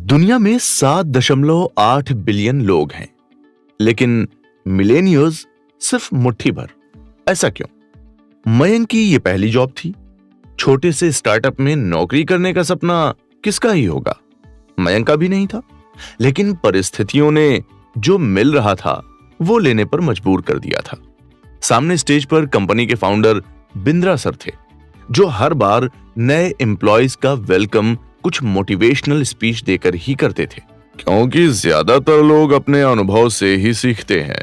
दुनिया में 7.8 बिलियन लोग हैं, लेकिन मिलेनियर्स सिर्फ मुट्ठी भर। ऐसा क्यों? मयंक की ये पहली जॉब थी। छोटे से स्टार्टअप में नौकरी करने का सपना किसका ही होगा? मयंक का भी नहीं था, लेकिन परिस्थितियों ने जो मिल रहा था वो लेने पर मजबूर कर दिया था। सामने स्टेज पर कंपनी के फाउंडर बिंद्रा सर थे, जो हर बार नए एम्प्लॉयज का वेलकम कुछ मोटिवेशनल स्पीच देकर ही करते थे, क्योंकि ज्यादातर लोग अपने अनुभव से ही सीखते हैं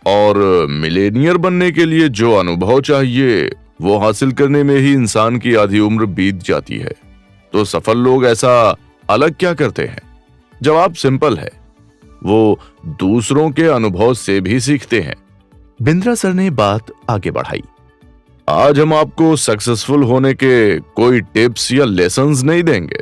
और मिलेनियर बनने के लिए जो अनुभव चाहिए वो हासिल करने में ही इंसान की आधी उम्र बीत जाती है। तो सफल लोग ऐसा अलग क्या करते हैं? जवाब सिंपल है, वो दूसरों के अनुभव से भी सीखते हैं। बिंद्रा सर ने बात आगे बढ़ाई। आज हम आपको सक्सेसफुल होने के कोई टिप्स या लेसन्स नहीं देंगे,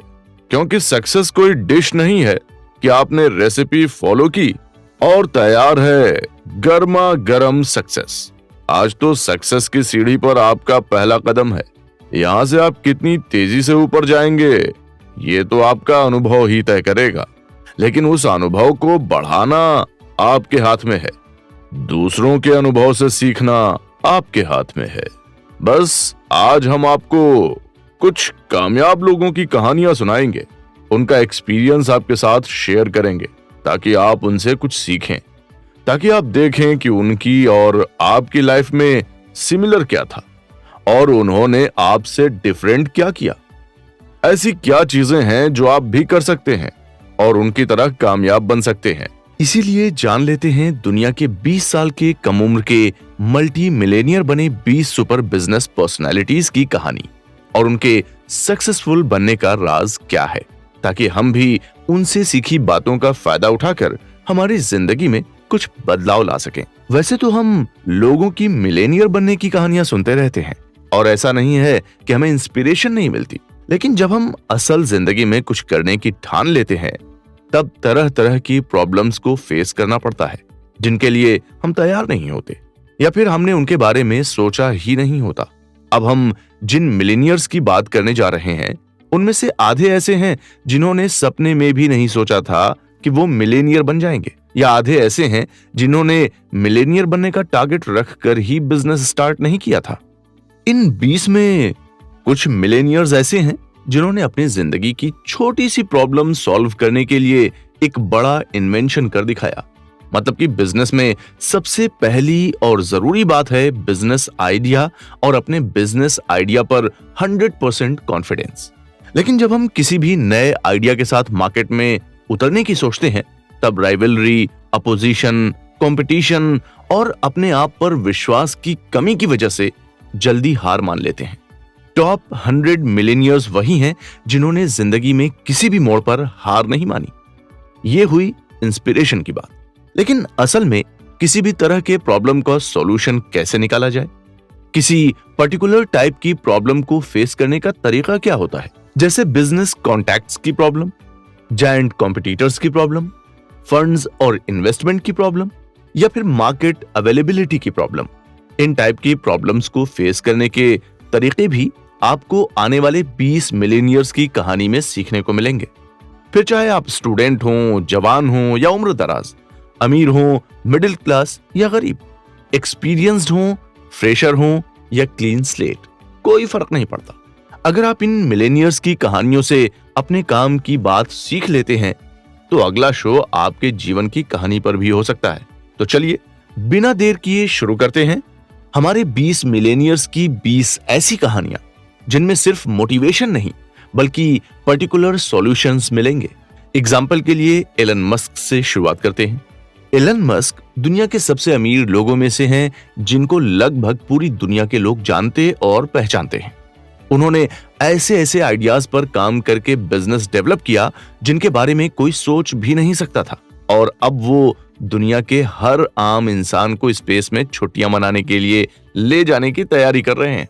क्योंकि सक्सेस कोई डिश नहीं है कि आपने रेसिपी फॉलो की और तैयार है गर्मा गर्म सक्सेस। आज तो सक्सेस की सीढ़ी पर आपका पहला कदम है। यहां से आप कितनी तेजी से ऊपर जाएंगे ये तो आपका अनुभव ही तय करेगा, लेकिन उस अनुभव को बढ़ाना आपके हाथ में है। दूसरों के अनुभव से सीखना आपके हाथ में है। बस आज हम आपको कुछ कामयाब लोगों की कहानियां सुनाएंगे, उनका एक्सपीरियंस आपके साथ शेयर करेंगे ताकि आप उनसे कुछ सीखें, ताकि आप देखें कि उनकी और आपकी लाइफ में सिमिलर क्या था और उन्होंने आपसे डिफरेंट क्या किया। ऐसी क्या चीजें हैं जो आप भी कर सकते हैं और उनकी तरह कामयाब बन सकते हैं। इसीलिए जान लेते हैं दुनिया के 20 साल के कम उम्र के मल्टी मिलेनियर बने 20 सुपर बिजनेस पर्सनालिटीज की कहानी और उनके सक्सेसफुल बनने का राज क्या है, ताकि हम भी उनसे सीखी बातों का फायदा उठाकर हमारी जिंदगी में कुछ बदलाव ला सकें। वैसे तो हम लोगों की मिलेनियर बनने की कहानियां सुनते रहते हैं और ऐसा नहीं है कि हमें इंस्पिरेशन नहीं मिलती, लेकिन जब हम असल जिंदगी में कुछ करने की ठान लेते हैं तब तरह तरह की प्रॉब्लम्स को फेस करना पड़ता है जिनके लिए हम तैयार नहीं होते या फिर हमने उनके बारे में सोचा ही नहीं होता। अब हम जिन मिलेनियर्स की बात करने जा रहे हैं उनमें से आधे ऐसे हैं जिन्होंने सपने में भी नहीं सोचा था कि वो मिलेनियर बन जाएंगे, या आधे ऐसे हैं जिन्होंने मिलेनियर बनने का टारगेट रखकर ही बिजनेस स्टार्ट नहीं किया था। इन 20 में कुछ मिलेनियर्स ऐसे हैं जिन्होंने अपनी जिंदगी की छोटी सी प्रॉब्लम सॉल्व करने के लिए एक बड़ा इन्वेंशन कर दिखाया। मतलब कि बिजनेस में सबसे पहली और जरूरी बात है बिजनेस आइडिया और अपने बिजनेस आइडिया पर 100% कॉन्फिडेंस। लेकिन जब हम किसी भी नए आइडिया के साथ मार्केट में उतरने की सोचते हैं तब राइवलरी, अपोजिशन, कंपटीशन और अपने आप पर विश्वास की कमी की वजह से जल्दी हार मान लेते हैं। टॉप 100 मिलेनियर्स वही हैं जिन्होंने जिंदगी में किसी भी मोड़ पर हार नहीं मानी। ये हुई इंस्पिरेशन की बात। लेकिन असल में किसी भी तरह के प्रॉब्लम का सॉल्यूशन कैसे निकाला जाए? किसी पर्टिकुलर टाइप की प्रॉब्लम को फेस करने का तरीका क्या होता है? जैसे बिजनेस कॉन्टैक्ट्स की प्रॉब्लम, जायंट कॉम्पिटिटर्स की प्रॉब्लम, फंड्स और इन्वेस्टमेंट की प्रॉब्लम, या फिर मार्केट अवेलेबिलिटी की प्रॉब्लम। इन टाइप की प्रॉब्लम्स को फेस करने के तरीके भी आपको आने वाले 20 मिलेनियर्स की कहानी में सीखने को मिलेंगे। फिर चाहे आप स्टूडेंट हो, जवान हो या उम्र दराज, अमीर हो, मिडिल क्लास या गरीब, एक्सपीरियंस्ड हो, फ्रेशर हो या क्लीन स्लेट, कोई फर्क नहीं पड़ता। अगर आप इन मिलेनियर्स की कहानियों से अपने काम की बात सीख लेते हैं तो अगला शो आपके जीवन की कहानी पर भी हो सकता है। तो चलिए बिना देर किए शुरू करते हैं हमारे 20 मिलेनियर्स की 20 ऐसी कहानियां जिनमें सिर्फ मोटिवेशन नहीं बल्कि पर्टिकुलर सॉल्यूशंस मिलेंगे। एग्जाम्पल के लिए एलन मस्क से शुरुआत करते हैं। एलन मस्क दुनिया के सबसे अमीर लोगों में से हैं जिनको लगभग पूरी दुनिया के लोग जानते और पहचानते हैं। उन्होंने ऐसे ऐसे आइडियाज पर काम करके बिजनेस डेवलप किया जिनके बारे में कोई सोच भी नहीं सकता था, और अब वो दुनिया के हर आम इंसान को स्पेस में छुट्टियां मनाने के लिए ले जाने की तैयारी कर रहे हैं।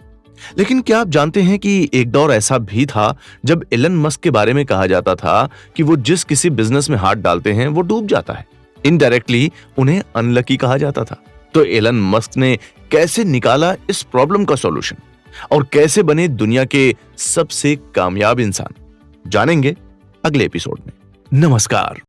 लेकिन क्या आप जानते हैं कि एक दौर ऐसा भी था जब एलन मस्क के बारे में कहा जाता था कि वो जिस किसी बिजनेस में हाथ डालते हैं वो डूब जाता है। इनडायरेक्टली उन्हें अनलकी कहा जाता था। तो एलन मस्क ने कैसे निकाला इस प्रॉब्लम का सॉल्यूशन और कैसे बने दुनिया के सबसे कामयाब इंसान, जानेंगे अगले एपिसोड में। नमस्कार।